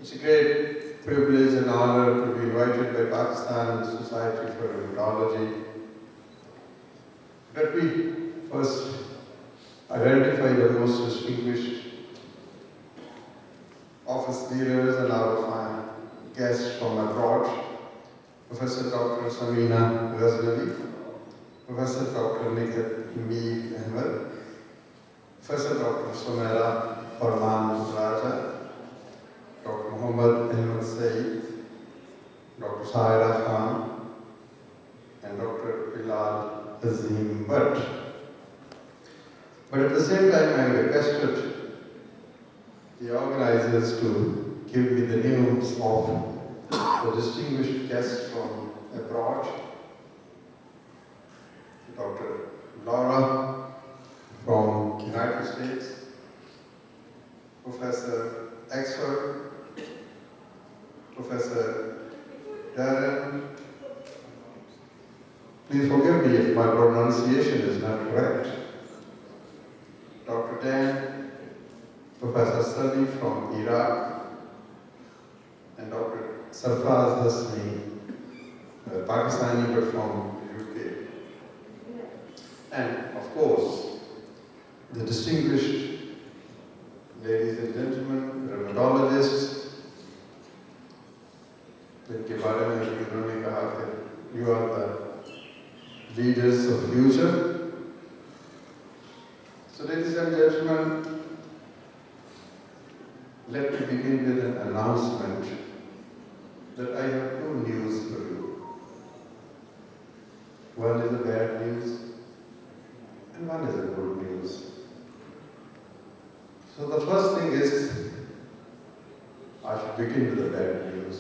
It's a great privilege and honor to be invited by Pakistan Society for Rheumatology. Let me first identify the most distinguished office leaders and our fine guests from abroad. Professor Dr. Samina Ghazali, Professor Dr. Nikat Mir Ahmed, Professor Dr. Sumaira Farman Raja, Dr. Muhammad Ahmed Saeed, Dr. Saira Khan, and Dr. Bilal Azim Bhatt. But at the same time, I requested the organizers to give me the names of the distinguished guests from abroad. Dr. Laura from United States, Professor Exford, Professor Darren. Please forgive me if my pronunciation is not correct. Dr. Dan, Professor Sali from Iraq, and Dr. Sarfraz Hasmi, Pakistani but from the UK. And of course, the distinguished ladies and gentlemen, rheumatologists, जिनके बारे में उन्होंने कहा कि you are the leaders of future. So ladies and gentlemen, let me begin with an announcement that I have two news for you. One is the bad news and one is the good news. So the first thing is, I should begin with the bad news.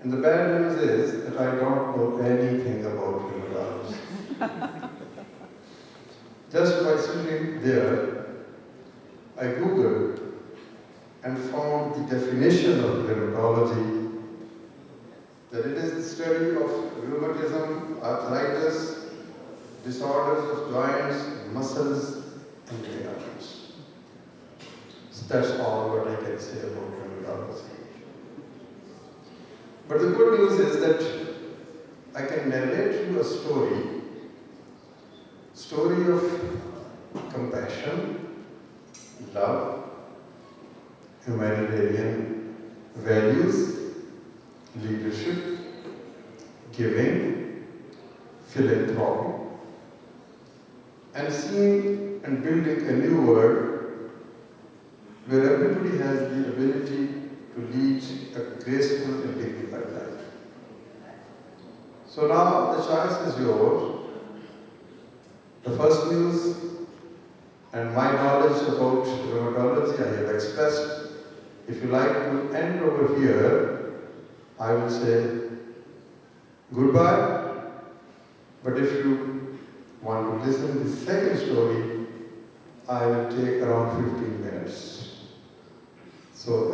And the bad news is that I don't know anything about rheumatology. Just by sitting there, I Googled and found the definition of rheumatology, that it is the study of rheumatism, arthritis, disorders of joints, muscles, and ligaments. So that's all what I can say about rheumatology. But the good news is that I can narrate you a story of compassion, love, humanitarian values, leadership, giving, philanthropy, and seeing and building a new world where everybody has the ability to lead a graceful and dignified life. So now the choice is yours. The first news and my knowledge about rheumatology I have expressed. If you like to end over here, I will say goodbye. But if you want to listen to the second story, I will take around 15 minutes. So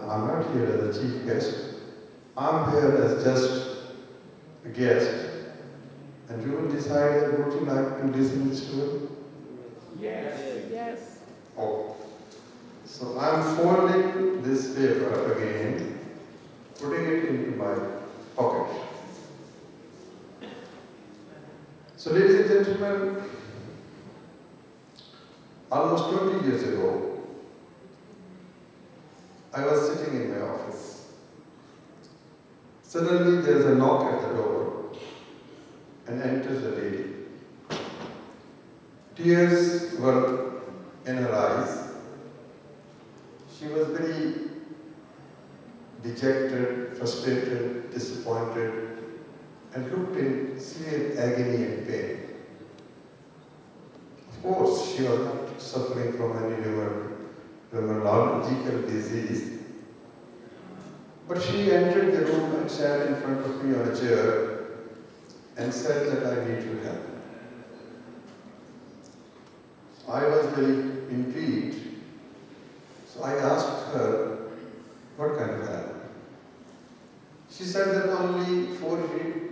I'm not here as a chief guest. I'm here as just a guest. And you will decide, would you like to listen to the story? Yes. Yes. Oh. So I'm folding this paper again, putting it into my pocket. So ladies and gentlemen, almost 20 years ago, I was sitting in my office. Suddenly there's a knock at the door and enters a lady. Tears were in her eyes. She was very dejected, frustrated, disappointed, and looked in severe agony and pain. Of course, she was not suffering from any rheumatological disease, but she entered the room and sat in front of me on a chair and said that I need your help. I was very intrigued, so I asked her, what kind of help? She said that only 4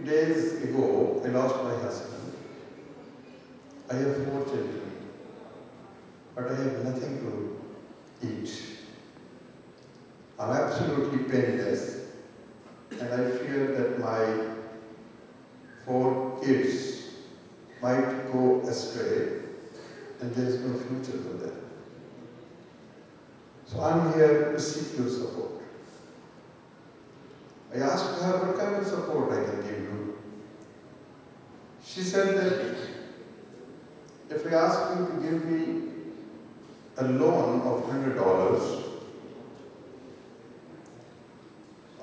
days ago I lost my husband. I have 4 children, but I have nothing to eat. I'm penniless, and I fear that my 4 kids might go astray, and there is no future for them. So I'm here to seek your support. I asked her what kind of support I can give you. She said that if I ask you to give me a loan of $100,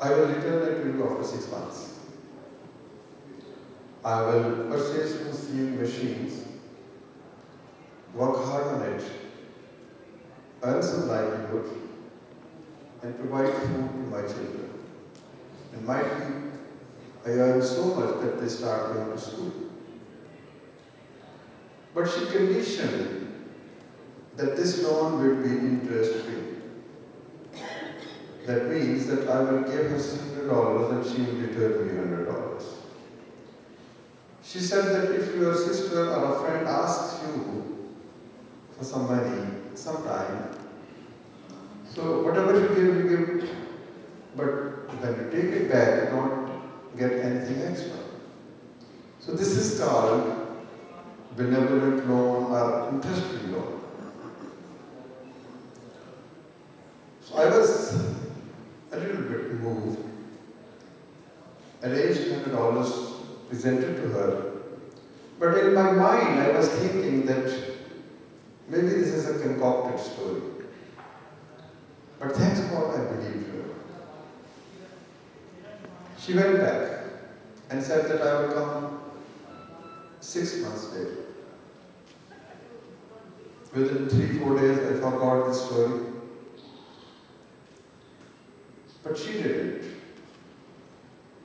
I will return it to you after 6 months. I will purchase 2 sewing machines, work hard on it, earn some livelihood, and provide food to my children. And might be I earn so much that they start going to school. But she conditioned that this loan will be interest-free. That means that I will give her $100 and she will return me $100. She said that if your sister or a friend asks you for some money, sometime, so whatever you give, but when you take it back, you don't get anything extra. So this is called benevolent loan or interest-free loan. So I was a little bit moved. Arranged $100 presented to her. But in my mind, I was thinking that maybe this is a concocted story. But thanks God I believed her. She went back and said that I will come 6 months later. Within 3-4 days, I forgot the story. But she didn't.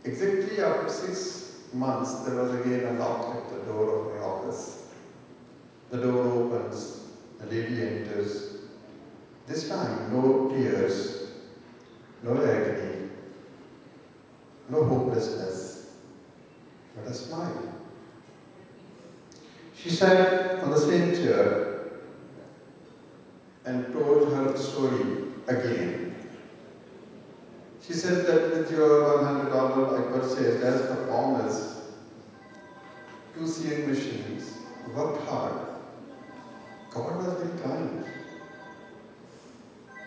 Exactly after 6 months, there was again a knock at the door of my office. The door opens, a lady enters. This time, no tears, no agony, no hopelessness, but a smile. She sat on the same chair and told her story again. She said that with your $100 I purchased as per promise 2 sewing machines, worked hard. God was very kind.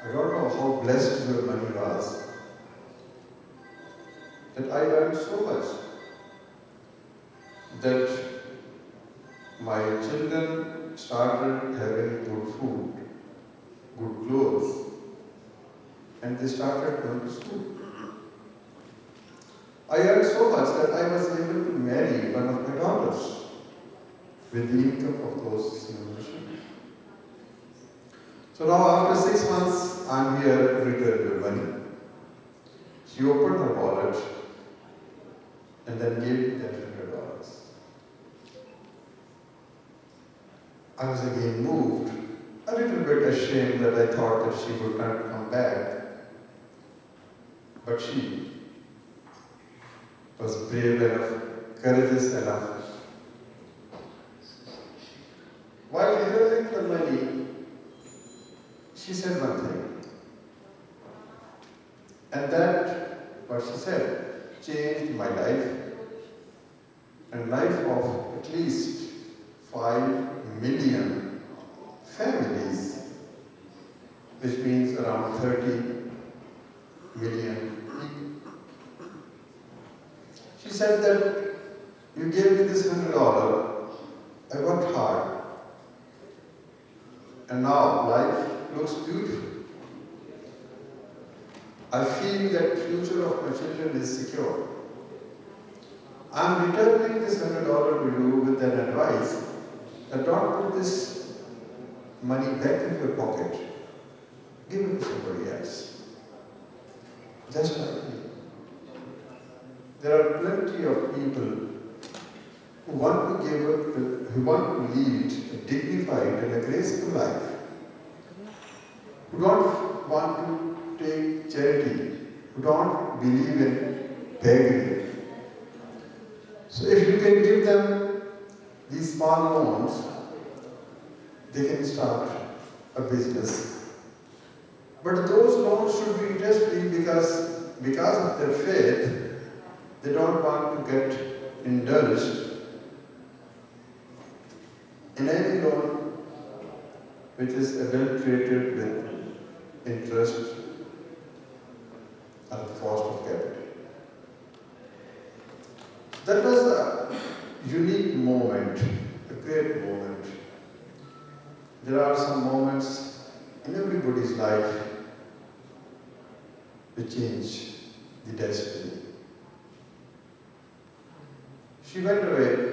I don't know how blessed your money was. That I earned so much that my children started having good food, good clothes, and they started going to school. I earned so much that I was able to marry one of my daughters with the income of those sewing machines. So now after 6 months, I'm here to return your money. She opened her wallet and then gave me that $100. I was again moved, a little bit ashamed that I thought that she would not come back. But she was brave enough, courageous enough. While returning the money, she said one thing. And that, what she said, changed my life and life of at least 5 million families, which means around 30 million people. She said that you gave me this $100, I worked hard, and now life looks beautiful. I feel that future of my children is secure. I'm returning this $100 to you with an advice that don't put this money back in your pocket. Give it to somebody else. Just like me. There are plenty of people who want to lead a dignified and a graceful life, who don't want to take charity, who don't believe in begging. So if you can give them these small loans, they can start a business. But those loans should be interest-free because because of their faith, they don't want to get indulged in any loan which is adulterated with interest at the cost of capital. That was a unique moment, a great moment. There are some moments in everybody's life which change the destiny. She went away,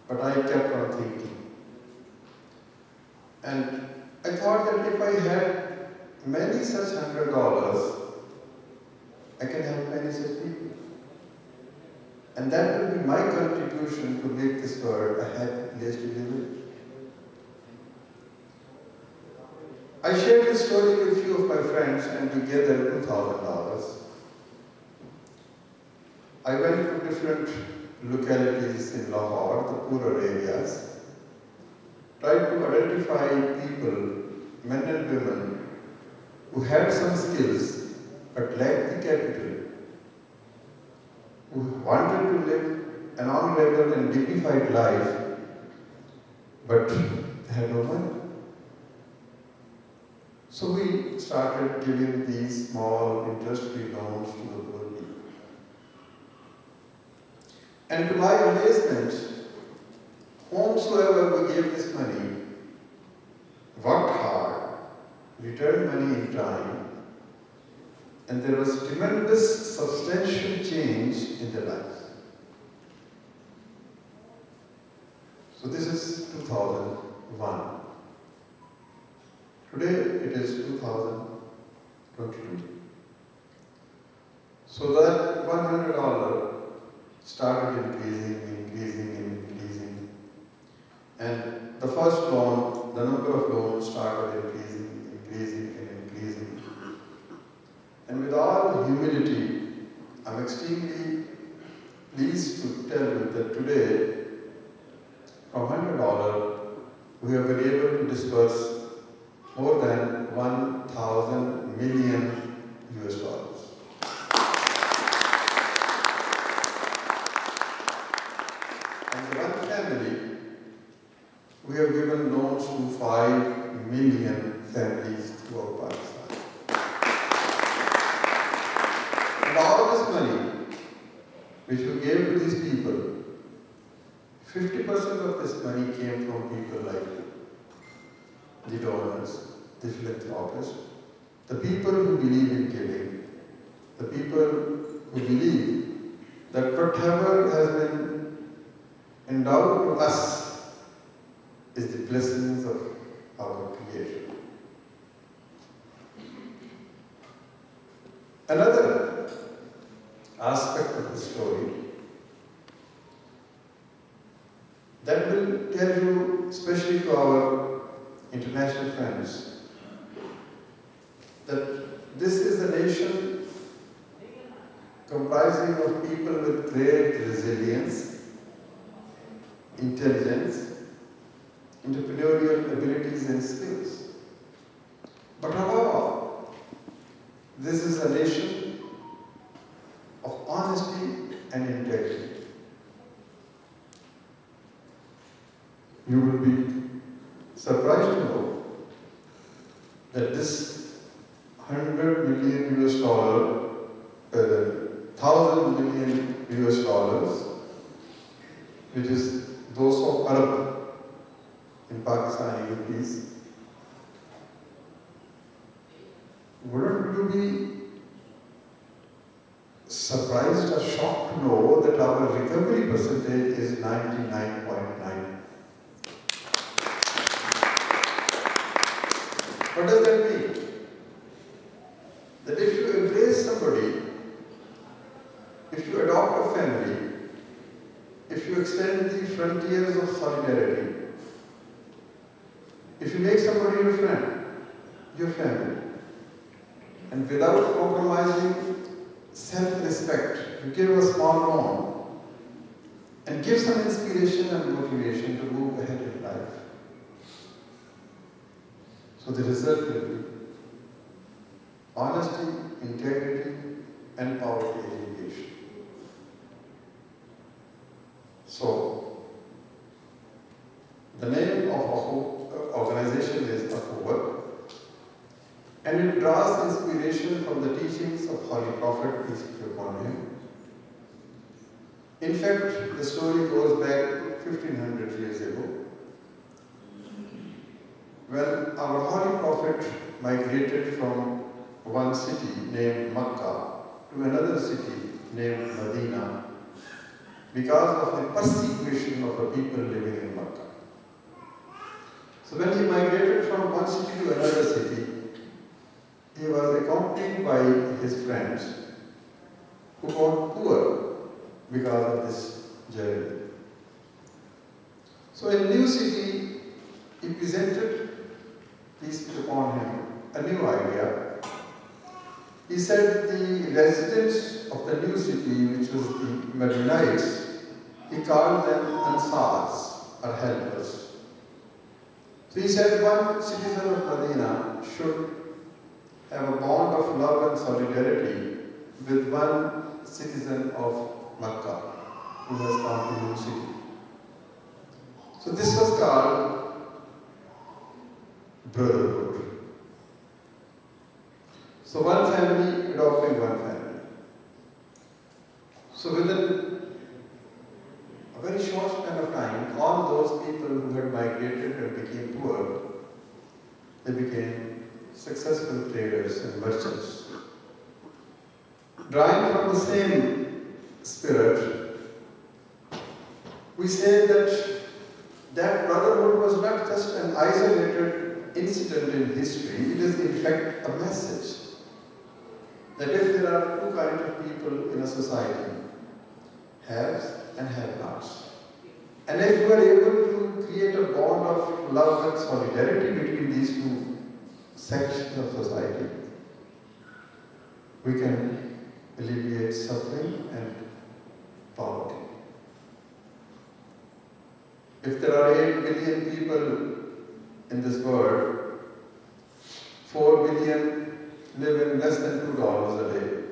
but I kept on thinking. And I thought that if I had many such $100, I can help many such people. And that will be my contribution to make this world a happy place to live in. I shared this story with a few of my friends and we gathered $2,000. I went to different localities in Lahore, the poorer areas, tried to identify people, men and women, who had some skills but lacked the capital, who wanted to live an honorable and dignified life, but they had no money. So we started giving these small interest-free loans to the poor people. And to my amazement, whomsoever we gave this money worked hard, returned money in time, and there was tremendous substantial change in their lives. So this is 2001. Today it is 2022. So that $100 started increasing. And the first loan, the number of loans started increasing. And with all humility, I'm extremely pleased to tell you that today, from $100, we have been able to disburse more than 1,000 million US dollars. And the one family, we have given loans to 5 million families throughout Pakistan. And all this money, which we gave to these people, 50% of this money came from people like you, the donors, the philanthropists, the people who believe in giving, the people who believe that whatever has been endowed to us is the blessings of our Creator. Another aspect of the story that will tell you, especially to our international friends, that this is a nation comprising of people with great resilience, intelligence, entrepreneurial abilities and skills. But above all, this is a nation of honesty and integrity. You will be surprised to know that this 100 million US dollar, 1,000 million US dollars, which is those of Arab in Pakistani rupees, wouldn't you be surprised or shocked to know that our recovery percentage is 99.9? What does that mean? That if you embrace somebody, if you adopt a family, if you extend the frontiers of solidarity, if you make somebody your friend, your family, and without compromising self-respect, you give a small loan and give some inspiration and motivation to move ahead in life. So the result will be honesty, integrity, and poverty alleviation. So, the name of our organization is Fervor, and it draws inspiration from the teachings of Holy Prophet, peace be upon him. In fact, the story goes back 1500 years ago, when our Holy Prophet migrated from one city named Makkah to another city named Medina because of the persecution of the people living in Makkah. So when he migrated from one city to another city, he was accompanied by his friends who got poor because of this journey. So in new city, he presented, peace be upon him, a new idea. He said the residents of the new city, which was the Medinites, he called them Ansars, or helpers. So he said one citizen of Medina should have a bond of love and solidarity with one citizen of Makkah who has come to new city. So this was called brotherhood. So one family adopting one family. So within a very short span of time, all those people who had migrated and became poor, they became successful traders and merchants. Drawing from the same spirit, we say that brotherhood was not just an isolated incident in history, it is in fact a message. That if there are two kinds of people in a society, haves and have-nots, and if we are able to create a bond of love and solidarity between these two sections of society, we can alleviate suffering and poverty. If there are 8 billion people in this world, 4 billion live in less than $2 a day.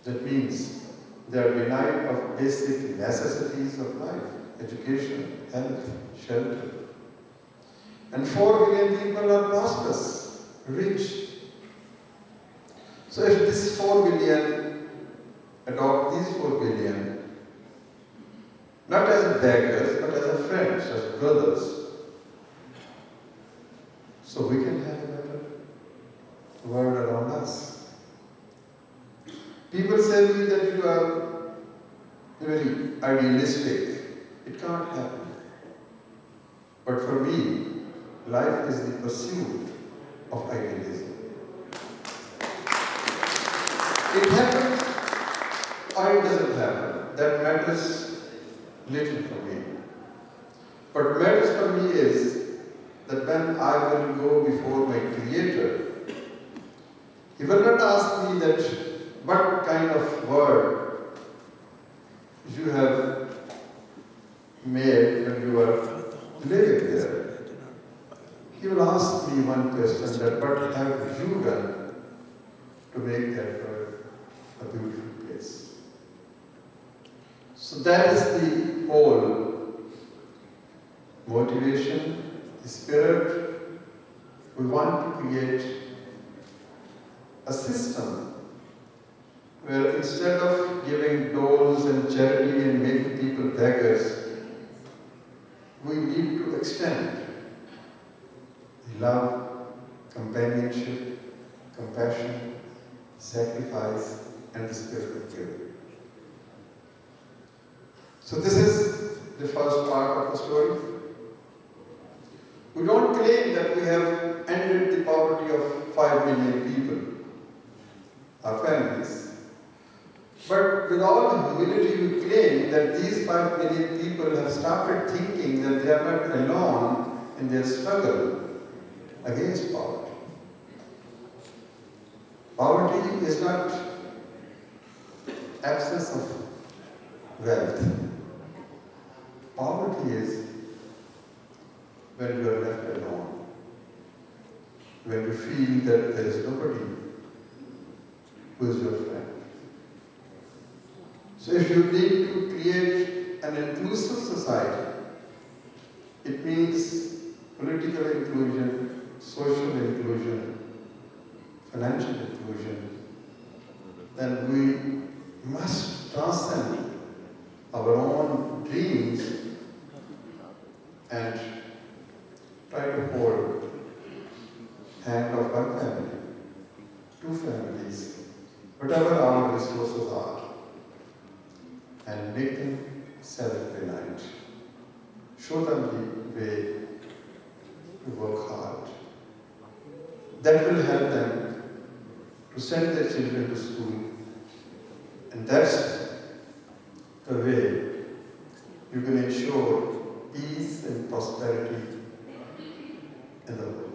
That means they are denied of basic necessities of life, education, health, shelter. And 4 billion people are prosperous, rich. So if this 4 billion adopt these 4 billion, not as beggars, but as friends, as brothers, so we can have a better world around us. People say to me that you are very idealistic. It can't happen. But for me, life is the pursuit of idealism. It happens or it doesn't happen. That matters little for me. What matters for me is that when I will go before my Creator, He will not ask me that what kind of world you have made when you are living there. He will ask me one question, that what have you done to make that world a beautiful place? So that is the whole motivation, the spirit. We want to create a system where instead of giving doles and charity and making people beggars, we need to extend love, companionship, compassion, sacrifice, and the spirit of giving. So this is the first part of the story. We don't claim that we have ended the poverty of 5 million people, our families. But with all humility, we claim that these 5 million people have started thinking that they are not alone in their struggle against poverty. Poverty is not absence of wealth. Poverty is when you are left alone, when you feel that there is nobody who is your friend. So if you need to create an inclusive society, it means political inclusion, social inclusion, financial inclusion, then we must transcend our own dreams and try to hold hand of one family, two families, whatever our resources are, and make them self-reliant. Show them the way to work hard. That will help them to send their children to school. And that's the way you can ensure peace and prosperity in the world.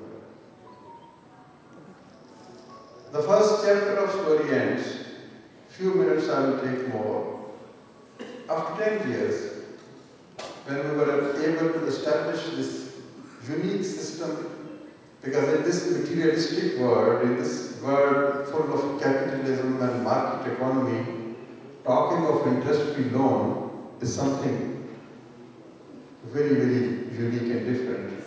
The first chapter of story ends. Few minutes I will take more. After 10 years, when we were able to establish this unique system, because in this materialistic world, in this world full of capitalism and market economy, talking of interest-free loan is something very, very unique and different.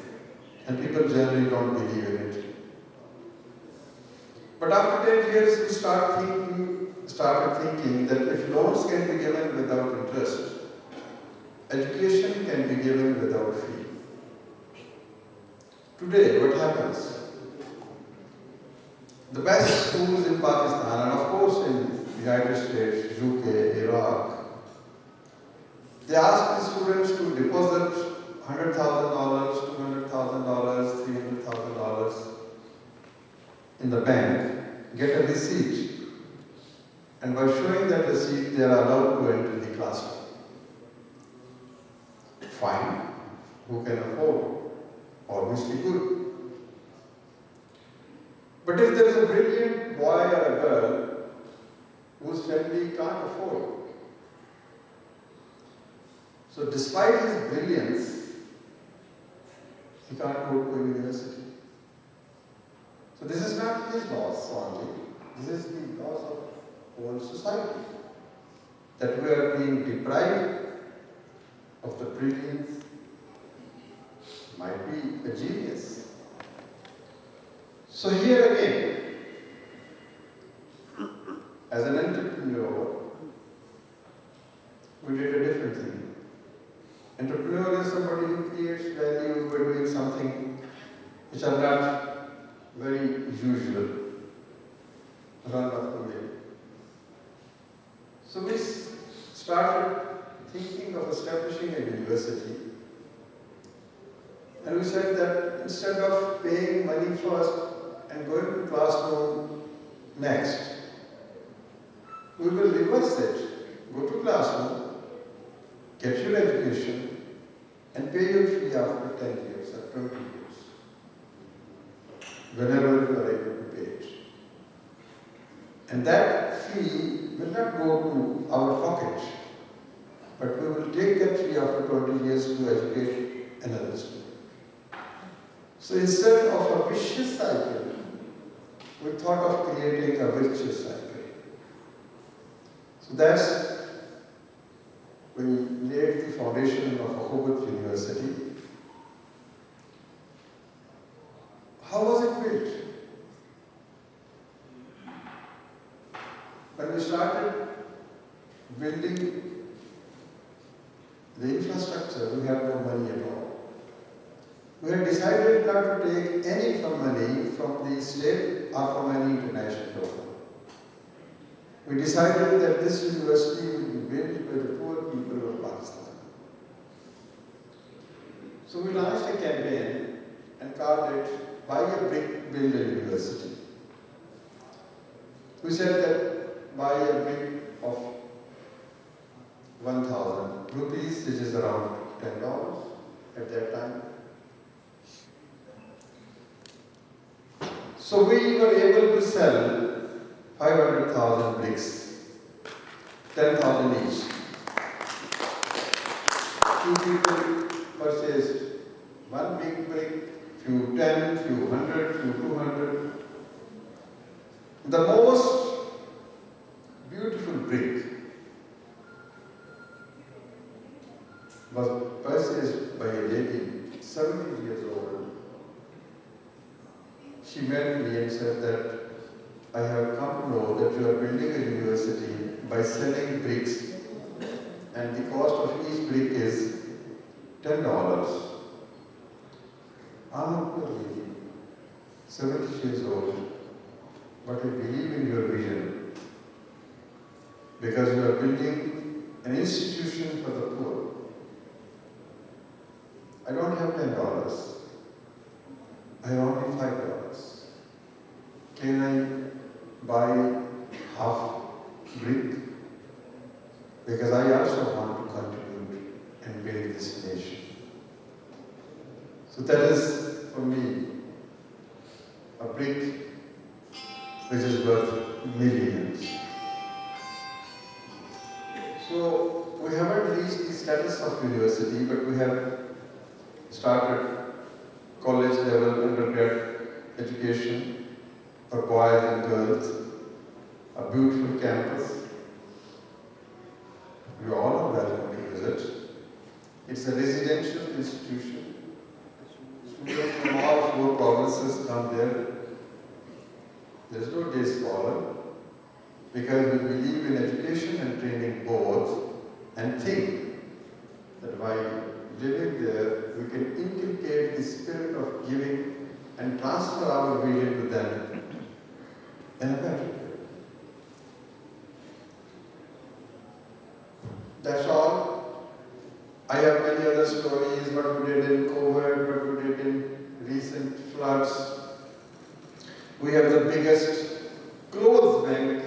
And people generally don't believe in it. But after 10 years, we started thinking that if loans can be given without interest, education can be given without fee. Today, what happens? The best schools in Pakistan, and of course in the United States, UK, Iraq, they ask the students to deposit $100,000, $200,000, $300,000 in the bank, get a receipt, and by showing that receipt, they are allowed to enter the classroom. Fine. Who can afford? Obviously good. But if there is a brilliant boy or a girl whose family can't afford, so despite his brilliance, he can't go to a university. So this is not his loss only, this is the loss of whole society. That we are being deprived of the brilliance, might be a genius. So here again, as an entrepreneur, we did a different thing. Entrepreneur is somebody who creates value by doing something which are not very usual, run of the way. So we started thinking of establishing a university. And we said that instead of paying money first and going to classroom next, we will reverse it. Go to classroom, get your education, and pay your fee after 10 years or 20 years, whenever you are able to pay it. And that fee will not go to our pocket, but we will take that fee after 20 years to educate another student. So instead of a vicious cycle, we thought of creating a virtuous cycle. So that's when we laid the foundation of Ahobot University. How was it built? When we started building the infrastructure, we had no money at all. We had decided not to take any money from the state or from any international donor. We decided that this university will be built by the poor people of Pakistan. So we launched a campaign and called it Buy a Brick, Build a University. We said that buy a brick of 1,000 rupees, which is around $10 at that time. So we were able to sell 500,000 bricks, 10,000 each. Two people purchased one big brick, few 10, few 100, few 200. The most she met me and said that I have come to know that you are building a university by selling bricks, and the cost of each brick is $10. I'm a poor lady, 70 years old, but I believe in your vision because you are building an institution for the poor. I don't have $10. I have only $5. Can I buy half brick? Because I also want to contribute and build this nation. So that is, for me, a brick which is worth millions. So we haven't reached the status of university, but we have started college level undergrad education for boys and girls, a beautiful campus. You all are welcome to visit. It's a residential institution. Students from all 4 provinces come there. There's no day scholar because we believe in education and training both and think that by living there, we can inculcate the spirit of giving and transfer our vision to them in a better way. That's all. I have many other stories, what we did in COVID, what we did in recent floods. We have the biggest clothes bank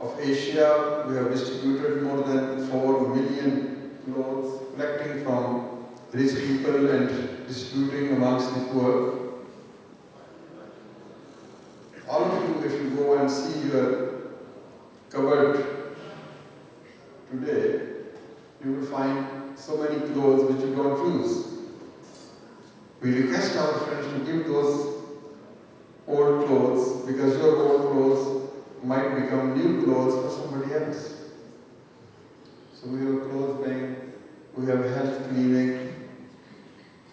of Asia. We have distributed more than 4 million clothes, collecting from rich people and distributing amongst the poor. All of you, if you go and see your cupboard today, you will find so many clothes which you don't use. We request our friends to give those old clothes because your old clothes might become new clothes for somebody else. So we have a clothes bank, we have health clinic,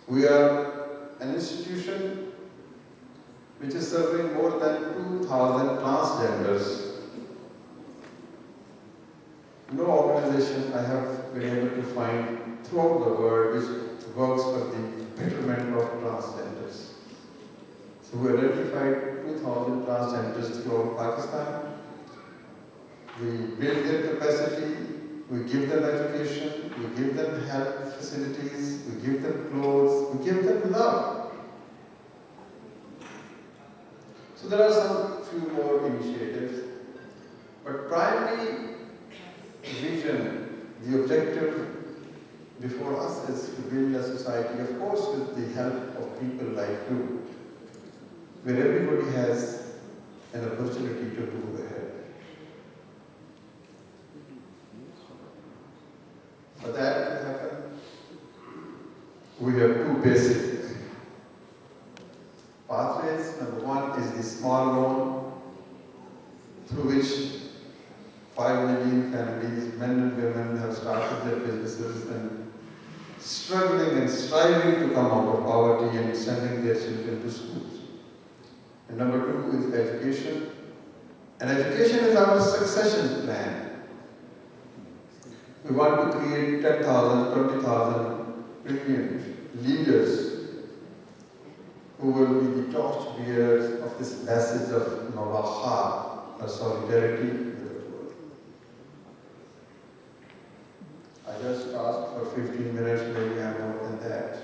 we are an institution which is serving more than 2,000 transgenders. No organization I have been able to find throughout the world which works for the betterment of transgenders. So we identified 2,000 transgenders throughout Pakistan. We build their capacity, we give them education, we give them health facilities, we give them clothes, we give them love. So there are some few more initiatives, but primary vision, the objective before us is to build a society, of course with the help of people like you, where everybody has an opportunity to move ahead. For that to happen, we have 2 basic pathways. Number 1 is the small loan, through which 5 million families, men and women, have started their businesses and struggling and striving to come out of poverty and sending their children to schools. And number 2 is education. And education is our succession plan. We want to create 10,000, 20,000 brilliant leaders who will be the torch bearers of this message of Nawaha, or solidarity with the poor. I just asked for 15 minutes, maybe I'm more than that.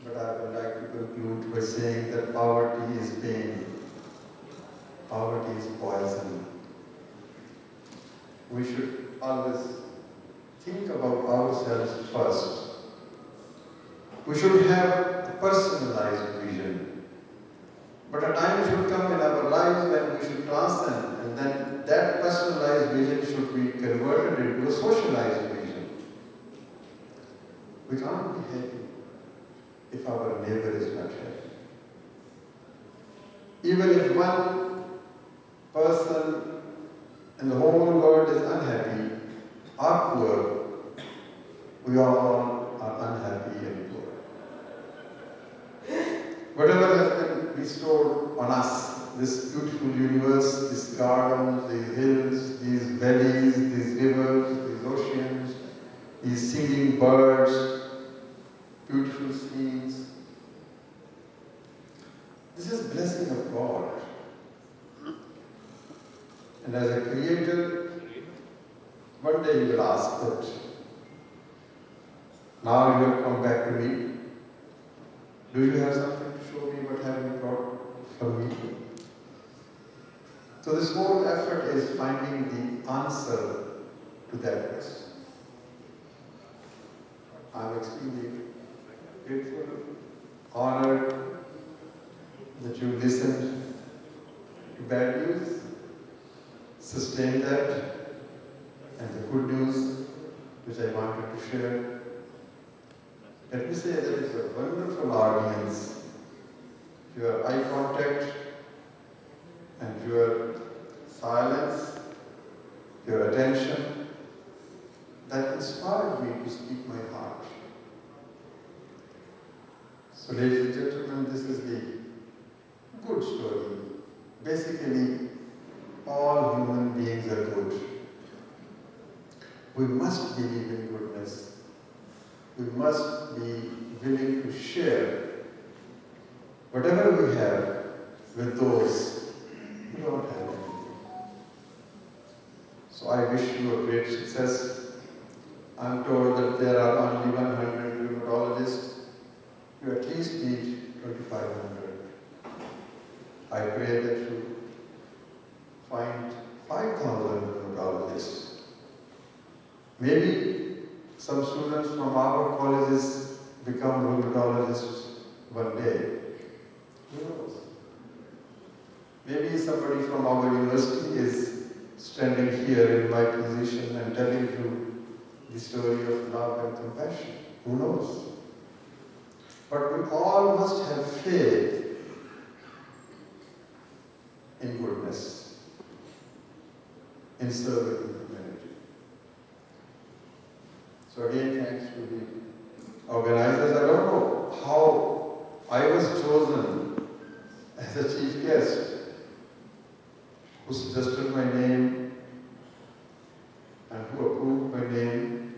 But I would like to conclude by saying that poverty is pain. Poverty is poison. We should always think about ourselves first. We should have a personalized vision. But a time should come in our lives when we should transcend, and then that personalized vision should be converted into a socialized vision. We can't be happy if our neighbor is not happy. Even if one person in the whole world is unhappy or poor, we all are unhappy and poor. Whatever has bestowed on us this beautiful universe, these gardens, these hills, these valleys, these rivers, these oceans, these singing birds, beautiful scenes. This is blessing of God. And as a creator, one day you will ask that, now you have come back to me. Do you have something to show me? What have you brought for me? So this whole effort is finding the answer to that question. I'm extremely grateful, honored that you listened to bad news, sustained that, and the good news which I wanted to share. Let me say that it's a wonderful audience. Your eye contact and your silence, your attention, that inspired me to speak my heart. So ladies and gentlemen, this is the good story. Basically, all human beings are good. We must believe in goodness. We must be willing to share whatever we have with those who don't have anything. So I wish you a great success. I'm told that there are only 100 rheumatologists. You at least need 2,500. I pray that you find 5,000 rheumatologists. Maybe some students from our colleges become rheumatologists one day. Who knows? Maybe somebody from our university is standing here in my position and telling you the story of love and compassion. Who knows? But we all must have faith in goodness, in serving humanity. So again, thanks to the organizers. I don't know how I was chosen as a chief guest, who suggested my name and who approved my name.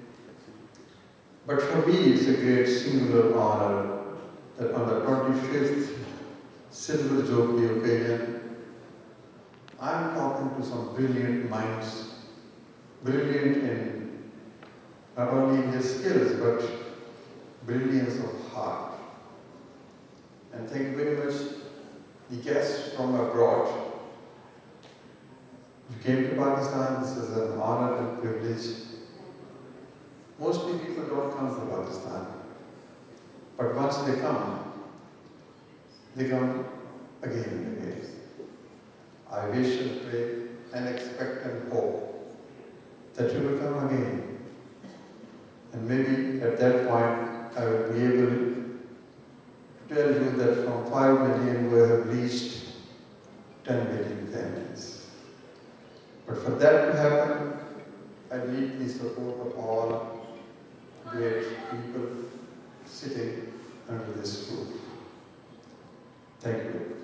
But for me, it's a great singular honor that on the 25th Silver Jubilee occasion, I'm talking to some brilliant minds, brilliant in not only in their skills, but brilliance of heart. And thank you very much, the guests from abroad. You came to Pakistan, this is an honor and privilege. Mostly people don't come to Pakistan, but once they come again and again. I wish and pray and expect and hope that you will come again. And maybe at that point, I will be able to tell you that from 5 million we have reached 10 million families. But for that to happen, I need the support of all great people sitting under this roof. Thank you.